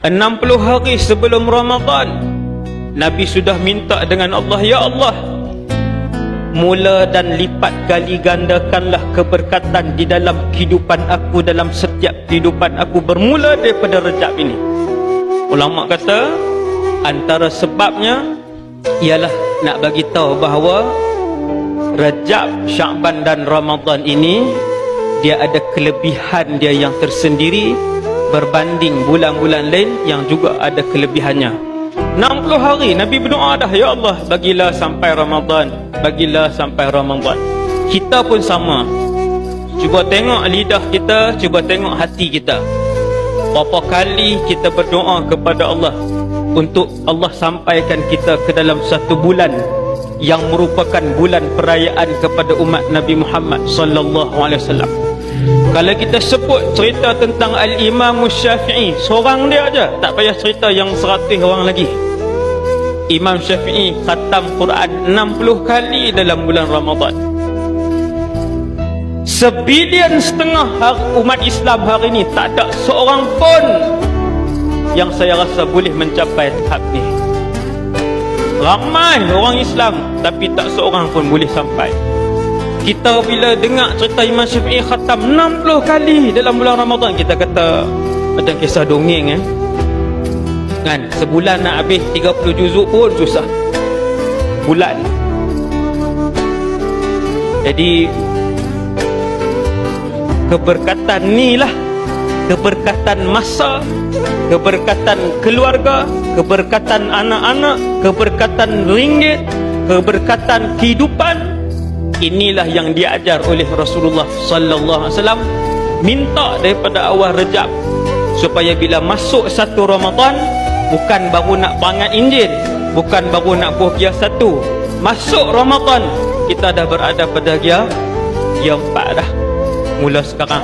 60 hari sebelum Ramadan, Nabi sudah minta dengan Allah, ya Allah, mula dan lipat kali gandakanlah keberkatan di dalam kehidupan aku, dalam setiap kehidupan aku, bermula daripada Rejab ini. Ulama kata antara sebabnya ialah nak bagi tahu bahawa Rejab, Sya'ban dan Ramadan ini dia ada kelebihan dia yang tersendiri berbanding bulan-bulan lain yang juga ada kelebihannya. 60 hari Nabi berdoa dah, ya Allah, bagilah sampai Ramadan, bagilah sampai Ramadan. Kita pun sama. Cuba tengok lidah kita, cuba tengok hati kita. Berapa kali kita berdoa kepada Allah untuk Allah sampaikan kita ke dalam satu bulan yang merupakan bulan perayaan kepada umat Nabi Muhammad sallallahu alaihi wasallam. Kalau kita sebut cerita tentang Al-Imam Syafi'i, seorang dia aja, tak payah cerita yang 100 orang lagi. Imam Syafi'i khatam Quran 60 kali dalam bulan Ramadan. 1,5 bilion umat Islam hari ini, tak ada seorang pun yang saya rasa boleh mencapai tahap ni. Ramai orang Islam tapi tak seorang pun boleh sampai. Kita bila dengar cerita Imam Syafi'i khatam 60 kali dalam bulan Ramadan, kita kata macam kisah dongeng kan, sebulan nak habis 30 juzuk pun susah bulan. Jadi keberkatan ni lah, keberkatan masa, keberkatan keluarga, keberkatan anak-anak, keberkatan ringgit, keberkatan kehidupan, inilah yang diajar oleh Rasulullah sallallahu alaihi wasallam. Minta daripada awal Rejab supaya bila masuk satu Ramadan, bukan baru nak perangat Injil, bukan baru nak buah gear 1, masuk Ramadan kita dah berada pada gear 4 dah, mula sekarang.